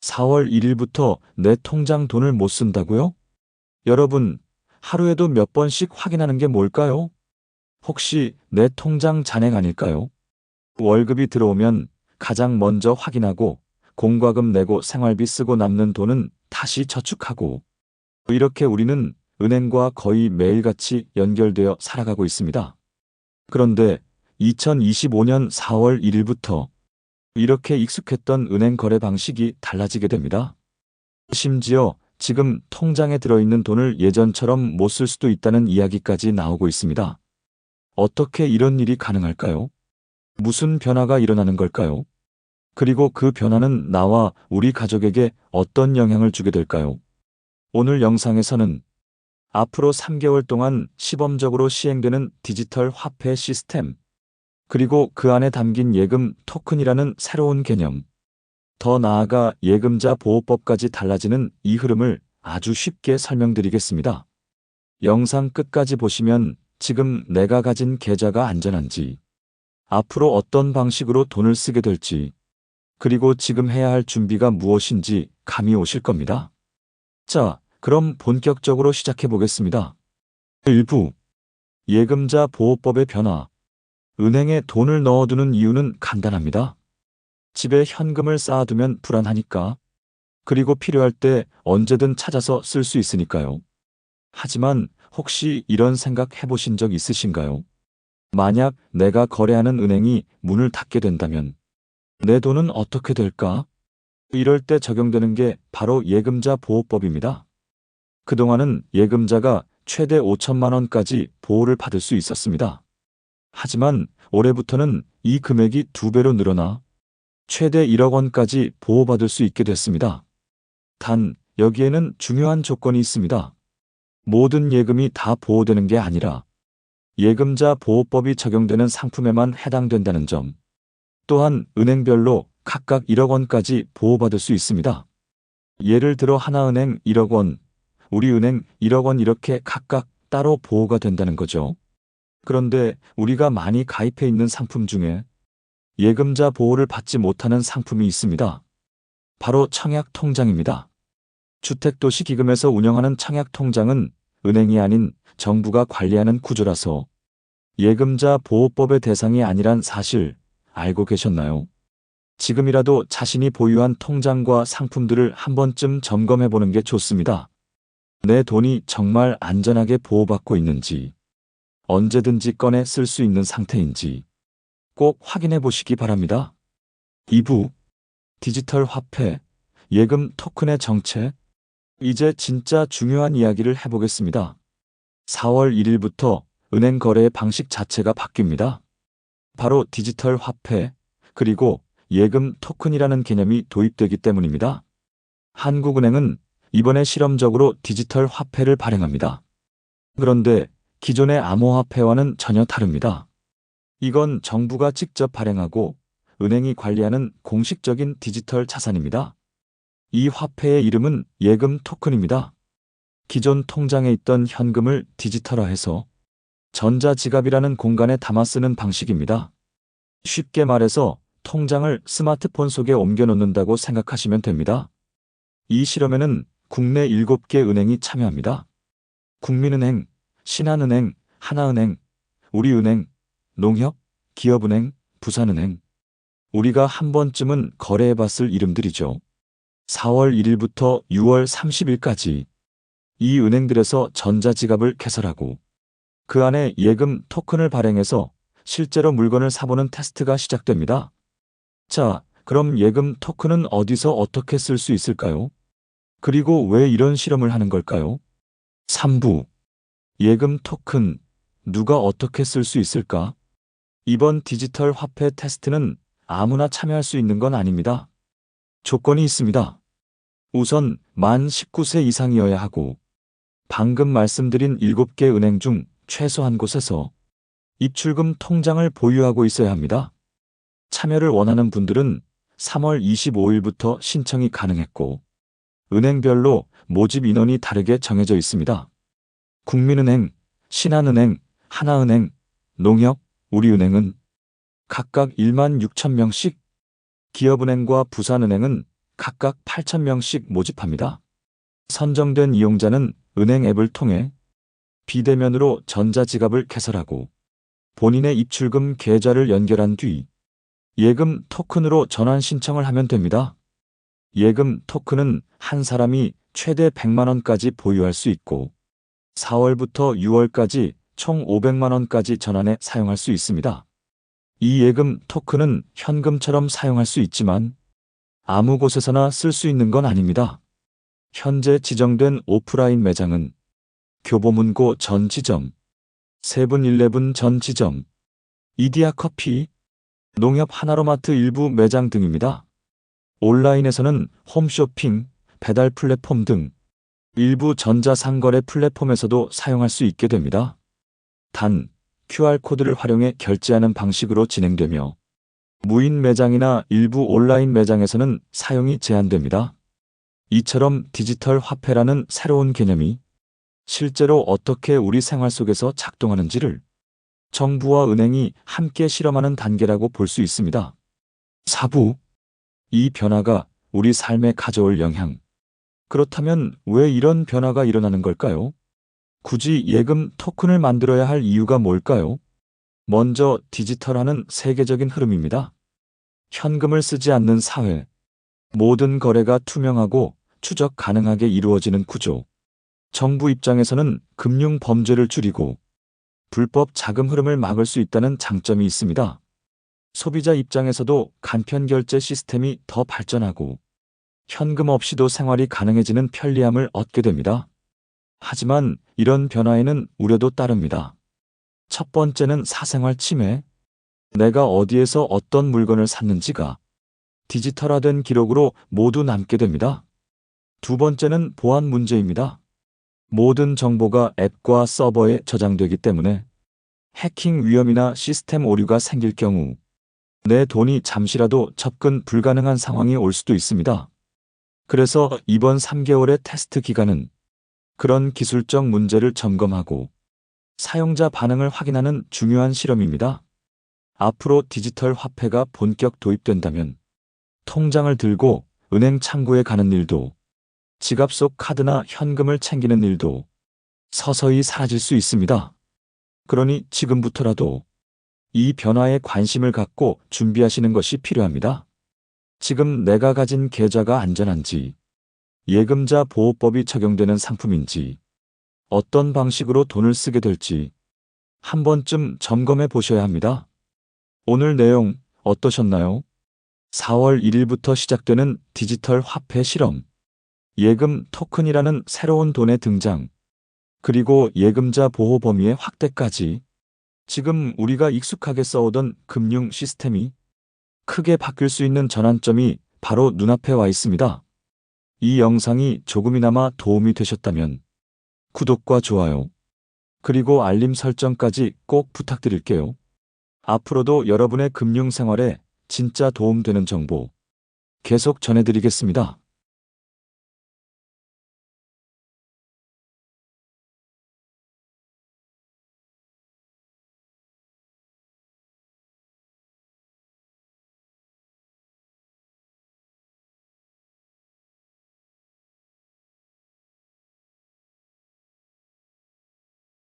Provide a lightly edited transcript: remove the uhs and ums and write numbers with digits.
4월 1일부터 내 통장 돈을 못 쓴다고요? 여러분, 하루에도 몇 번씩 확인하는 게 뭘까요? 혹시 내 통장 잔액 아닐까요? 월급이 들어오면 가장 먼저 확인하고 공과금 내고 생활비 쓰고 남는 돈은 다시 저축하고, 이렇게 우리는 은행과 거의 매일같이 연결되어 살아가고 있습니다. 그런데 2025년 4월 1일부터 이렇게 익숙했던 은행 거래 방식이 달라지게 됩니다. 심지어 지금 통장에 들어있는 돈을 예전처럼 못 쓸 수도 있다는 이야기까지 나오고 있습니다. 어떻게 이런 일이 가능할까요? 무슨 변화가 일어나는 걸까요? 그리고 그 변화는 나와 우리 가족에게 어떤 영향을 주게 될까요? 오늘 영상에서는 앞으로 3개월 동안 시범적으로 시행되는 디지털 화폐 시스템, 그리고 그 안에 담긴 예금 토큰이라는 새로운 개념, 더 나아가 예금자 보호법까지 달라지는 이 흐름을 아주 쉽게 설명드리겠습니다. 영상 끝까지 보시면 지금 내가 가진 계좌가 안전한지, 앞으로 어떤 방식으로 돈을 쓰게 될지, 그리고 지금 해야 할 준비가 무엇인지 감이 오실 겁니다. 자, 그럼 본격적으로 시작해 보겠습니다. 1부. 예금자 보호법의 변화. 은행에 돈을 넣어두는 이유는 간단합니다. 집에 현금을 쌓아두면 불안하니까, 그리고 필요할 때 언제든 찾아서 쓸 수 있으니까요. 하지만 혹시 이런 생각 해보신 적 있으신가요? 만약 내가 거래하는 은행이 문을 닫게 된다면 내 돈은 어떻게 될까? 이럴 때 적용되는 게 바로 예금자 보호법입니다. 그동안은 예금자가 최대 5천만 원까지 보호를 받을 수 있었습니다. 하지만 올해부터는 이 금액이 2배로 늘어나 최대 1억 원까지 보호받을 수 있게 됐습니다. 단, 여기에는 중요한 조건이 있습니다. 모든 예금이 다 보호되는 게 아니라 예금자 보호법이 적용되는 상품에만 해당된다는 점. 또한 은행별로 각각 1억 원까지 보호받을 수 있습니다. 예를 들어 하나은행 1억 원, 우리은행 1억 원 이렇게 각각 따로 보호가 된다는 거죠. 그런데 우리가 많이 가입해 있는 상품 중에 예금자 보호를 받지 못하는 상품이 있습니다. 바로 청약통장입니다. 주택도시기금에서 운영하는 청약통장은 은행이 아닌 정부가 관리하는 구조라서 예금자 보호법의 대상이 아니란 사실 알고 계셨나요? 지금이라도 자신이 보유한 통장과 상품들을 한 번쯤 점검해 보는 게 좋습니다. 내 돈이 정말 안전하게 보호받고 있는지, 언제든지 꺼내 쓸 수 있는 상태인지 꼭 확인해 보시기 바랍니다. 2부. 디지털 화폐, 예금 토큰의 정체. 이제 진짜 중요한 이야기를 해보겠습니다. 4월 1일부터 은행 거래의 방식 자체가 바뀝니다. 바로 디지털 화폐, 그리고 예금 토큰이라는 개념이 도입되기 때문입니다. 한국은행은 이번에 실험적으로 디지털 화폐를 발행합니다. 그런데 기존의 암호화폐와는 전혀 다릅니다. 이건 정부가 직접 발행하고 은행이 관리하는 공식적인 디지털 자산입니다. 이 화폐의 이름은 예금 토큰입니다. 기존 통장에 있던 현금을 디지털화해서 전자지갑이라는 공간에 담아 쓰는 방식입니다. 쉽게 말해서 통장을 스마트폰 속에 옮겨 놓는다고 생각하시면 됩니다. 이 실험에는 국내 7개 은행이 참여합니다. 국민은행, 신한은행, 하나은행, 우리은행, 농협, 기업은행, 부산은행. 우리가 한 번쯤은 거래해봤을 이름들이죠. 4월 1일부터 6월 30일까지 이 은행들에서 전자지갑을 개설하고 그 안에 예금 토큰을 발행해서 실제로 물건을 사보는 테스트가 시작됩니다. 자, 그럼 예금 토큰은 어디서 어떻게 쓸 수 있을까요? 그리고 왜 이런 실험을 하는 걸까요? 3부. 예금 토큰, 누가 어떻게 쓸 수 있을까? 이번 디지털 화폐 테스트는 아무나 참여할 수 있는 건 아닙니다. 조건이 있습니다. 우선 만 19세 이상이어야 하고, 방금 말씀드린 7개 은행 중 최소 한 곳에서 입출금 통장을 보유하고 있어야 합니다. 참여를 원하는 분들은 3월 25일부터 신청이 가능했고, 은행별로 모집 인원이 다르게 정해져 있습니다. 국민은행, 신한은행, 하나은행, 농협, 우리은행은 각각 1만 6천 명씩, 기업은행과 부산은행은 각각 8,000명씩 모집합니다. 선정된 이용자는 은행 앱을 통해 비대면으로 전자지갑을 개설하고 본인의 입출금 계좌를 연결한 뒤 예금 토큰으로 전환 신청을 하면 됩니다. 예금 토큰은 한 사람이 최대 100만 원까지 보유할 수 있고 4월부터 6월까지 총 500만 원까지 전환해 사용할 수 있습니다. 이 예금 토큰은 현금처럼 사용할 수 있지만 아무 곳에서나 쓸 수 있는 건 아닙니다. 현재 지정된 오프라인 매장은 교보문고 전 지점, 세븐일레븐 전 지점, 이디야 커피, 농협 하나로마트 일부 매장 등입니다. 온라인에서는 홈쇼핑, 배달 플랫폼 등 일부 전자상거래 플랫폼에서도 사용할 수 있게 됩니다. 단, QR코드를 활용해 결제하는 방식으로 진행되며 무인 매장이나 일부 온라인 매장에서는 사용이 제한됩니다. 이처럼 디지털 화폐라는 새로운 개념이 실제로 어떻게 우리 생활 속에서 작동하는지를 정부와 은행이 함께 실험하는 단계라고 볼 수 있습니다. 4부. 이 변화가 우리 삶에 가져올 영향. 그렇다면 왜 이런 변화가 일어나는 걸까요? 굳이 예금 토큰을 만들어야 할 이유가 뭘까요? 먼저 디지털화는 세계적인 흐름입니다. 현금을 쓰지 않는 사회. 모든 거래가 투명하고 추적 가능하게 이루어지는 구조. 정부 입장에서는 금융 범죄를 줄이고 불법 자금 흐름을 막을 수 있다는 장점이 있습니다. 소비자 입장에서도 간편 결제 시스템이 더 발전하고 현금 없이도 생활이 가능해지는 편리함을 얻게 됩니다. 하지만 이런 변화에는 우려도 따릅니다. 첫 번째는 사생활 침해. 내가 어디에서 어떤 물건을 샀는지가 디지털화된 기록으로 모두 남게 됩니다. 두 번째는 보안 문제입니다. 모든 정보가 앱과 서버에 저장되기 때문에 해킹 위험이나 시스템 오류가 생길 경우 내 돈이 잠시라도 접근 불가능한 상황이 올 수도 있습니다. 그래서 이번 3개월의 테스트 기간은 그런 기술적 문제를 점검하고 사용자 반응을 확인하는 중요한 실험입니다. 앞으로 디지털 화폐가 본격 도입된다면 통장을 들고 은행 창구에 가는 일도 지갑 속 카드나 현금을 챙기는 일도 서서히 사라질 수 있습니다. 그러니 지금부터라도 이 변화에 관심을 갖고 준비하시는 것이 필요합니다. 지금 내가 가진 계좌가 안전한지, 예금자 보호법이 적용되는 상품인지, 어떤 방식으로 돈을 쓰게 될지 한 번쯤 점검해 보셔야 합니다. 오늘 내용 어떠셨나요? 4월 1일부터 시작되는 디지털 화폐 실험, 예금 토큰이라는 새로운 돈의 등장, 그리고 예금자 보호 범위의 확대까지 지금 우리가 익숙하게 써오던 금융 시스템이 크게 바뀔 수 있는 전환점이 바로 눈앞에 와 있습니다. 이 영상이 조금이나마 도움이 되셨다면 구독과 좋아요, 그리고 알림 설정까지 꼭 부탁드릴게요. 앞으로도 여러분의 금융 생활에 진짜 도움되는 정보 계속 전해드리겠습니다.